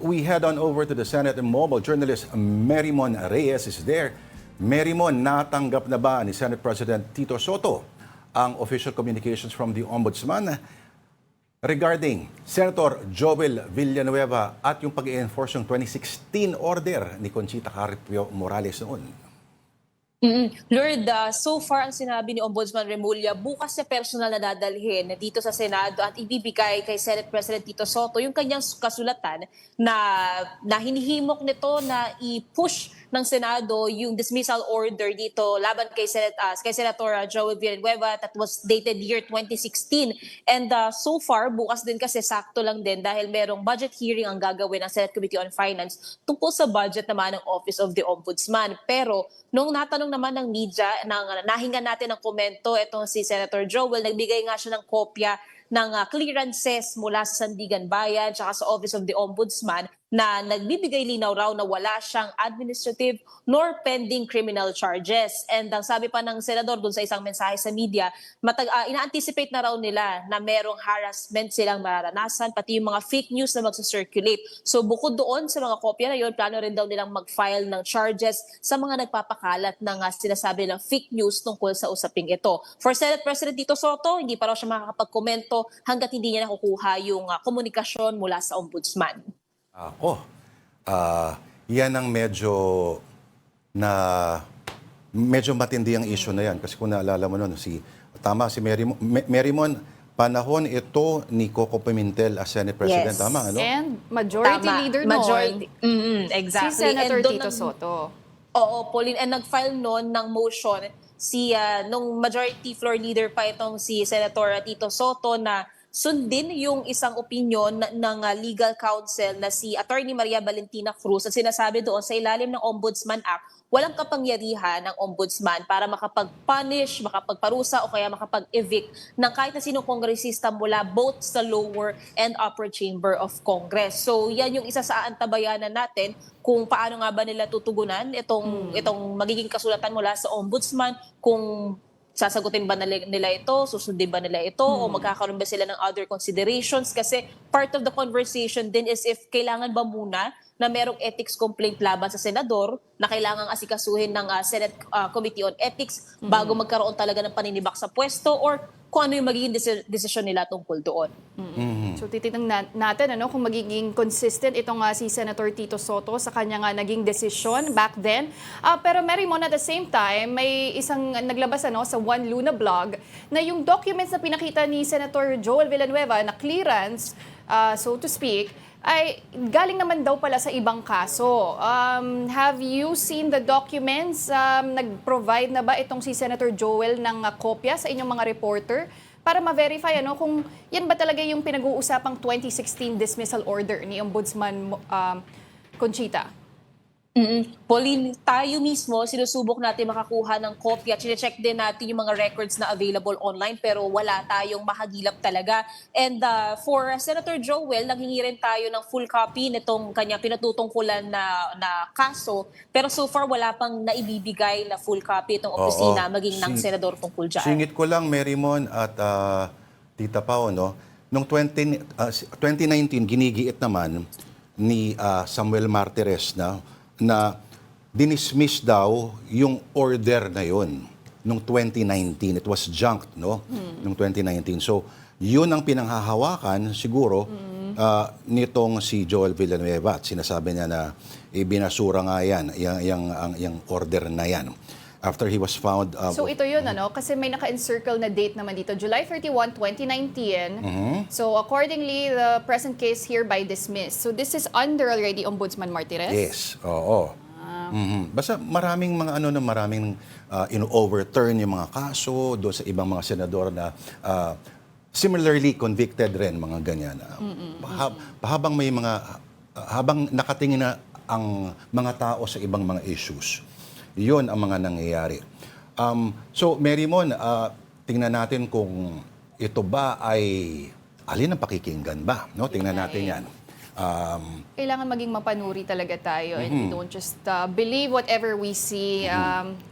we head on over to the Senate and mobile journalist Merrimon Reyes is there. Merrimon, natanggap na ba ni Senate President Tito Soto ang official communications from the Ombudsman regarding Senator Joel Villanueva at yung pag-i-enforce yung 2016 order ni Conchita Carpio Morales noon? Lord, so far ang sinabi ni Ombudsman Remulla, bukas na personal na dadalhin dito sa Senado at ibibigay kay Senate President Tito Soto yung kanyang kasulatan na hinihimok nito na i-push ng Senado yung dismissal order dito laban kay Senator Joel Villanueva that was dated year 2016. And so far, bukas din kasi sakto lang din dahil merong budget hearing ang gagawin ng Senate Committee on Finance tungkol sa budget naman ng Office of the Ombudsman. Pero nung natanong naman ng media, nahinga natin ng komento itong si Senator Joel, nagbigay nga siya ng kopya ng clearances mula sa Sandigan Bayan at sa Office of the Ombudsman na nagbibigay linaw raw na wala siyang administrative nor pending criminal charges. And ang sabi pa ng senador dun sa isang mensahe sa media, ina-anticipate na raw nila na merong harassment silang mararanasan, pati yung mga fake news na magsa-circulate. So bukod doon sa mga kopya na yun, plano rin daw nilang mag-file ng charges sa mga nagpapakalat ng sinasabi ng fake news tungkol sa usaping ito. For Senate President Tito Soto, hindi pa raw siya makakapag-komento hanggat hindi niya nakukuha yung komunikasyon mula sa Ombudsman. Yan ang medyo matindi ang issue na yan. Kasi kung naalala mo nun, si Merrimon, panahon ito ni Coco Pimentel as Senate President. Yes. Tama, ano? And majority leader noon, exactly. si Senator And Tito Soto. Oo, Pauline, and nag-file noon ng motion nung majority floor leader pa itong si Senator Tito Soto na sundin yung isang opinion ng legal counsel na si Attorney Maria Valentina Cruz at sinasabi doon sa ilalim ng Ombudsman Act, walang kapangyarihan ng ombudsman para makapag-punish, makapagparusa o kaya makapag-evict ng kahit na sinong kongresista mula both sa lower and upper chamber of Congress. So yan yung isa sa antabayanan natin kung paano nga ba nila tutugunan itong magiging kasulatan mula sa ombudsman, kung sasagutin ba nila ito, susundin ba nila ito, o magkakaroon ba sila ng other considerations? Kasi part of the conversation din is if kailangan ba muna na merong ethics complaint laban sa senador na kailangang asikasuhin ng Senate Committee on Ethics bago magkaroon talaga ng paninibak sa pwesto, or kung ano yung magiging desisyon nila tungkol doon. So titignan natin kung magiging consistent itong si Senator Tito Soto sa kanya naging desisyon back then. Pero Merrimon, at the same time, may isang naglabas sa One Luna blog na yung documents na pinakita ni Senator Joel Villanueva na clearance, so to speak, ay galing naman daw pala sa ibang kaso. Have you seen the documents? Nag-provide na ba itong si Senator Joel ng kopya sa inyong mga reporter para ma-verify kung yan ba talaga yung pinag-uusapang 2016 dismissal order ni Ombudsman Conchita? Pauline, tayo mismo, sinusubok natin makakuha ng kopya. Chine-check din natin yung mga records na available online pero wala tayong mahagilap talaga. And for Senator Joel, nanghingi rin tayo ng full copy nitong kanya pinatutungkulan na kaso. Pero so far, wala pang naibibigay na full copy itong opisina maging ng senador tungkol dyan. Singit ko lang, Merrimon at Tita Pao, noong 2019, ginigiit naman ni Samuel Martires na dinismiss daw yung order na yun noong 2019. It was junked, noong 2019. So, yun ang pinanghahawakan siguro nitong si Joel Villanueva. At sinasabi niya na ibinasura nga yan, yung order na yan. After he was found... so ito yun, kasi may naka-encircle na date naman dito, July 31, 2019. So accordingly, the present case hereby dismissed. So this is under already Ombudsman Martires? Yes, oo. Basta maraming mga maraming ino-overturn yung mga kaso doon sa ibang mga senador na similarly convicted rin, mga ganyan. Habang may habang nakatingin na ang mga tao sa ibang mga issues, yun ang mga nangyayari. So, Merrimon, tingnan natin kung ito ba ay alin ang pakikinggan ba? Tingnan natin yan. Kailangan maging mapanuri talaga tayo and we don't just believe whatever we see.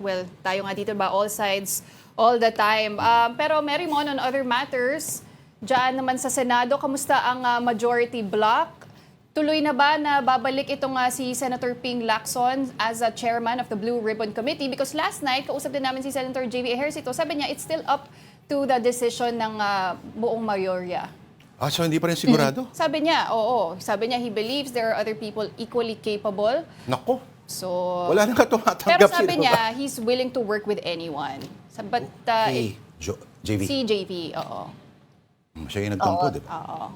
Well, tayo nga dito all sides, all the time. Pero Merrimon, on other matters, dyan naman sa Senado, kamusta ang majority block? Tuloy na ba na babalik itong si Senator Ping Lacson as a chairman of the Blue Ribbon Committee? Because last night, kausap din namin si Senator J.V. Ejercito, sabi niya it's still up to the decision ng buong mayorya. So hindi pa rin sigurado? Sabi niya, oo. Sabi niya he believes there are other people equally capable. Nako, So, wala nang tumatanggap. pero sabi sino ba? niya he's willing to work with anyone. But Si JV. si JV, oo. Siya yung nagtampo, di ba? Oo.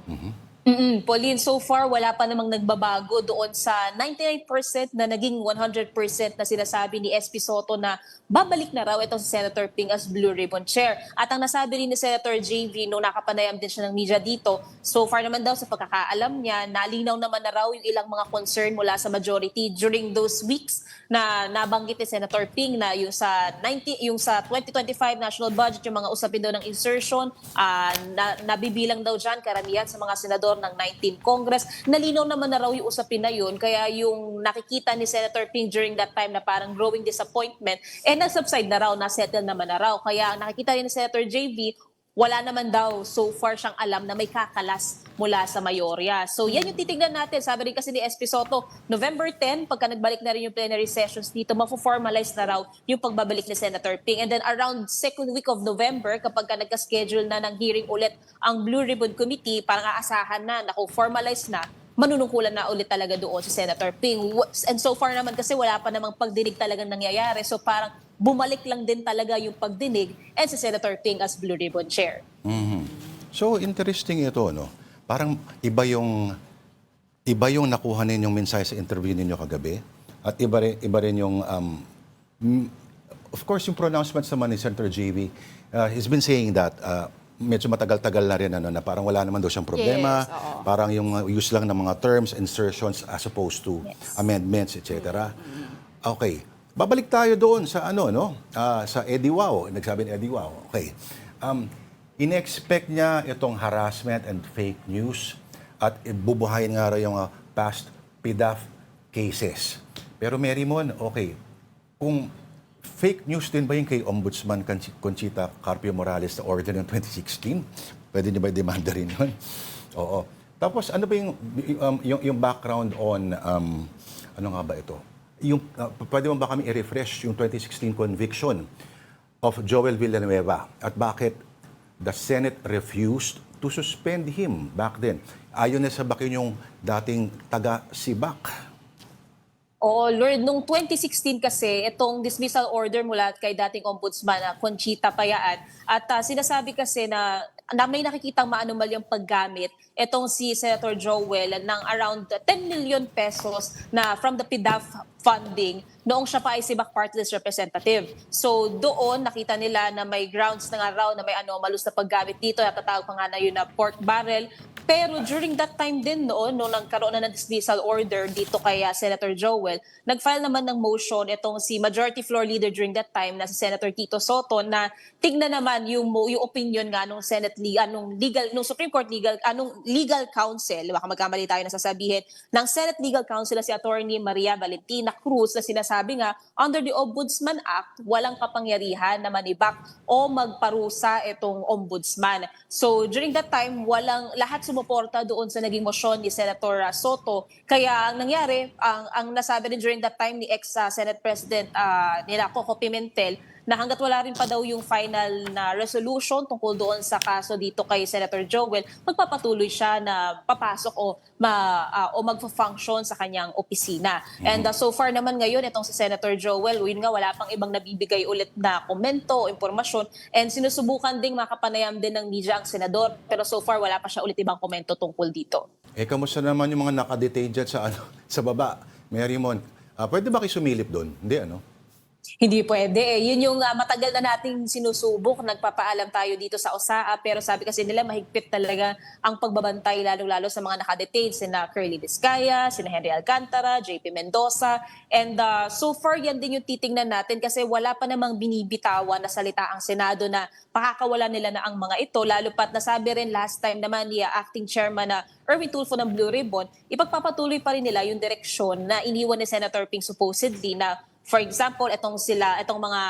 Pauline, so far wala pa namang nagbabago doon sa 99% na naging 100% na sinasabi ni SP Soto na babalik na raw itong si Senator Ping as Blue Ribbon Chair. At ang nasabi rin ni Senator JV nung nakapanayam din siya ng media dito, so far naman daw sa pagkakaalam niya, nalinaw naman na raw yung ilang mga concern mula sa majority during those weeks na nabanggit ni Senator Ping na yung sa 2025 national budget, yung mga usapin daw ng insertion, nabibilang daw dyan karamihan sa mga senador ng 19th Congress. Nalinaw naman na raw yung usapin na yun, kaya yung nakikita ni Senator Ping during that time na parang growing disappointment, nag-subside na raw, na-settle naman na raw. Kaya nakikita rin ni Senator JV, wala naman daw so far siyang alam na may kakalas mula sa mayorya. So yan yung titignan natin. Sabi rin kasi ni SP Soto, November 10, pagka nagbalik na rin yung plenary sessions dito, mafo-formalize na raw yung pagbabalik ni Senator Ping. And then around second week of November, kapag ka nagka-schedule na ng hearing ulit ang Blue Ribbon Committee, parang aasahan na, formalize na, manunungkulan na ulit talaga doon si Senator Ping. And so far naman kasi wala pa namang pagdinig talagang nangyayari. So parang bumalik lang din talaga yung pagdinig and si Senator Ping as Blue Ribbon Chair. So interesting ito, no? Parang iba yung nakuha ninyong mensahe sa interview ninyo kagabi at iba rin yung of course yung pronouncements naman ni Senator JV. He's been saying that medyo matagal-tagal na rin na parang wala naman daw siyang problema. Yes, oo. Parang yung use lang ng mga terms, insertions as opposed to amendments, etc. Okay. Babalik tayo doon sa sa Eddie Wow. Nagsabi ni Eddie Wow. Okay. In-expect niya itong harassment and fake news at bubuhayin nga raw yung past PDAF cases. Pero Mary Mon, okay, kung fake news din ba yung kay Ombudsman Conchita Carpio Morales na order ng 2016? Pwede niyo ba i-demanda rin yun? Oo. Tapos ano ba yung background on, ano nga ba ito? Pwede mo ba kami i-refresh yung 2016 conviction of Joel Villanueva at bakit the Senate refused to suspend him back then? Ayon na sa bakin yung dating taga-Sibak. Oo, Lord, nung 2016 kasi, itong dismissal order mula kay dating ombudsman Conchita Payaan, at sinasabi kasi na may nakikitang maanumalyang paggamit itong si Senator Joel ng around 10 million pesos na from the PDAF funding noong siya pa ay Sibak Party List representative. So doon nakita nila na may grounds na nga raw na may anomalous na paggamit dito, natatawag pa nga na yun na pork barrel. Pero during that time din noon, nung nagkaroon na ng dismissal order dito kay Senator Joel, nag-file naman ng motion itong si Majority Floor Leader during that time na si Senator Tito Soto na tignan naman yung opinion nga nung nung Supreme Court legal counsel, baka magkamali tayo na sasabihin, ng Senate Legal Counsel na si Attorney Maria Valentina Cruz na sinasabi nga, under the Ombudsman Act, walang kapangyarihan na manibak o magparusa itong ombudsman. So during that time, lahat sumuporta doon sa naging motion ni Senator Soto. Kaya ang nangyari, ang nasabi rin during that time ni ex-Senate President nila Coco Pimentel, na hanggat wala rin pa daw yung final na resolution tungkol doon sa kaso dito kay Senator Joel, magpapatuloy siya na papasok o magfa-function sa kanyang opisina. And so far naman ngayon, itong si Senator Joel, yun nga, wala pang ibang nabibigay ulit na komento o impormasyon. And sinusubukan ding makapanayam din ng media ang senador. Pero so far, wala pa siya ulit ibang komento tungkol dito. Kamusta naman yung mga nakadetain dyan sa baba? Mary Mon, pwede ba kayo sumilip doon? Hindi, ano? Hindi pwede. Yun yung matagal na nating sinusubok. Nagpapaalam tayo dito sa OSAA. Pero sabi kasi nila mahigpit talaga ang pagbabantay lalo-lalo sa mga nakadetain. Sina Curly Vizcaya, sina Henry Alcantara, JP Mendoza. And so far yan din yung titingnan natin kasi wala pa namang binibitawan na salita ang Senado na pakakawala nila na ang mga ito. Lalo pat nasabi rin last time naman ni Acting Chairman na Erwin Tulfo ng Blue Ribbon, ipagpapatuloy pa rin nila yung direksyon na iniwan ni Senator Ping supposedly na For example, itong mga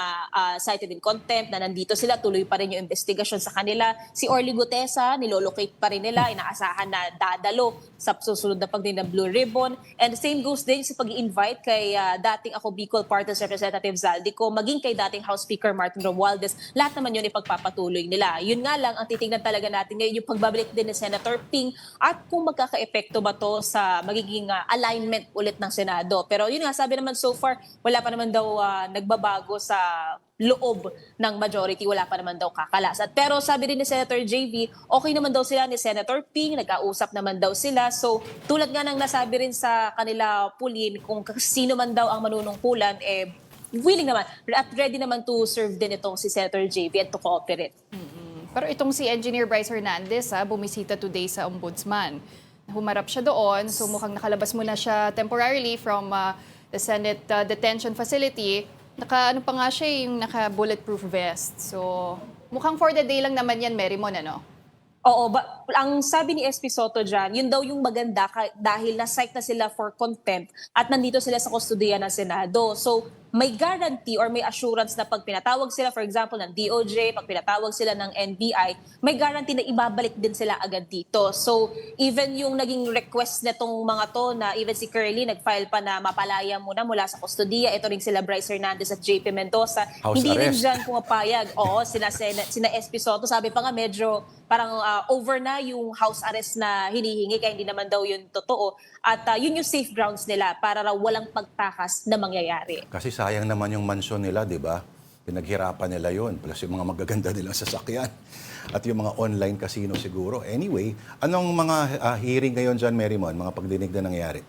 cited in contempt na nandito sila, tuloy pa rin yung investigasyon sa kanila. Si Orly Gutesa, nilolocate pa rin nila, inaasahan na dadalo sa susunod na pagdinig ng Blue Ribbon. And the same goes din sa pag-i-invite kay dating ako Bicol Party Representative Zaldico, maging kay dating House Speaker Martin Romualdez. Lahat naman yun ipagpapatuloy nila. Yun nga lang, ang titingnan talaga natin ngayon, yung pagbabalik din ni Senator Ping at kung magkaka-epekto ba to sa magiging alignment ulit ng Senado. Pero yun nga, sabi naman so far, wala pa naman daw nagbabago sa loob ng majority, wala pa naman daw kakalasat. Pero sabi rin ni Senator JV, okay naman daw sila ni Senator Ping, nagkausap naman daw sila. So tulad nga ng nasabi rin sa kanila pulin, kung sino man daw ang manunungkulan, willing naman at ready naman to serve din itong si Senator JV and to cooperate. Pero itong si Engineer Bryce Hernandez, bumisita today sa Ombudsman. Humarap siya doon, so mukhang nakalabas muna siya temporarily from the Senate detention facility. Ano pa nga siya, yung naka-bulletproof vest. So mukhang for the day lang naman yan, Merrimon, ano? Oo, ang sabi ni SP Soto dyan, yun daw yung maganda dahil na-cite na sila for contempt at nandito sila sa kustudiya ng Senado. So may guarantee or may assurance na pag pinatawag sila, for example, ng DOJ, pag pinatawag sila ng NBI, may guarantee na ibabalik din sila agad dito. So even yung naging request netong mga to na even si Curly nag-file pa na mapalaya mula sa kustudiya, ito rin sila Bryce Hernandez at JP Mendoza, House hindi rin arrest. dyan pumapayag. Oo, sina SP Soto, sabi pa nga medyo parang over na yung house arrest na hinihingi kaya hindi naman daw yun totoo. At yun yung safe grounds nila para raw walang pagtakas na mangyayari. Kasi sayang naman yung mansyon nila, di ba? Pinaghirapan nila yon, plus yung mga magaganda nilang sasakyan at yung mga online casino siguro. Anyway, anong mga hearing ngayon dyan, Merrimon? Mga pagdinig na nangyari?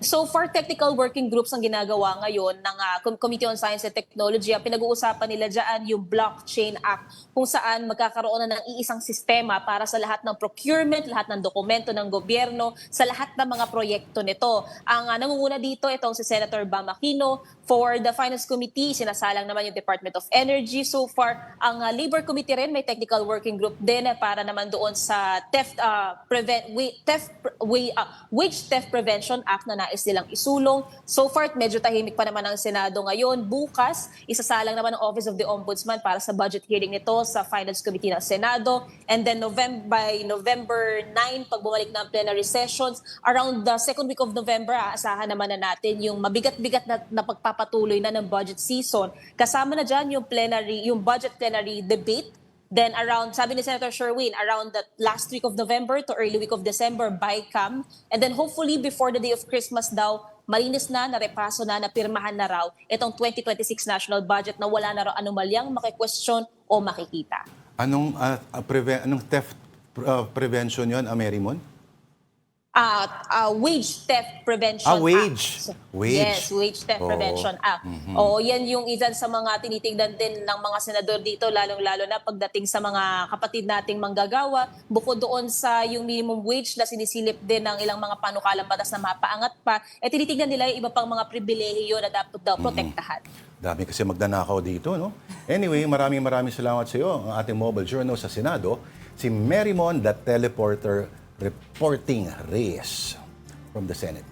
So for technical working groups ang ginagawa ngayon ng Committee on Science and Technology, ang pinag-uusapan nila dyan yung Blockchain Act kung saan magkakaroon na ng iisang sistema para sa lahat ng procurement, lahat ng dokumento ng gobyerno, sa lahat ng mga proyekto nito. Ang nangunguna dito itong si Senator Bam Aquino. For the Finance Committee, sinasalang naman yung Department of Energy. So far, ang Labor Committee rin may technical working group din para naman doon sa Wage Theft Prevention Act na nais nilang isulong. So far, medyo tahimik pa naman ang Senado ngayon. Bukas, isasalang naman ang Office of the Ombudsman para sa budget hearing nito sa Finance Committee ng Senado. And then by November 9, pag bumalik na ang plenary sessions, around the second week of November, aasahan naman na natin yung mabigat-bigat na pagpapatuloy na ng budget season. Kasama na dyan yung budget plenary debate. Then sabi ni Senator Sherwin, around the last week of November to early week of December, BICAM. And then hopefully before the day of Christmas daw, malinis na, narepaso na, napirmahan na raw itong 2026 national budget na wala na raw anumalyang makikwestiyon o makikita. Anong theft prevention yun, Merrimon? Wage Theft Prevention wage. Act. Wage. Yes, Wage Theft Oo. Prevention Act. Oo, yan yung isa sa mga tinitingnan din ng mga senador dito, lalong-lalo na pagdating sa mga kapatid nating manggagawa. Bukod doon sa yung minimum wage na sinisilip din ng ilang mga panukalang batas na mapaangat pa, tinitingnan nila yung iba pang mga pribilehiyo na dapat daw protektahan. Dami kasi magdanakaw dito, no? Anyway, maraming salamat sa iyo, ang ating mobile journal sa Senado, si Merrimon, the teleporter, reporting Reyes from the Senate.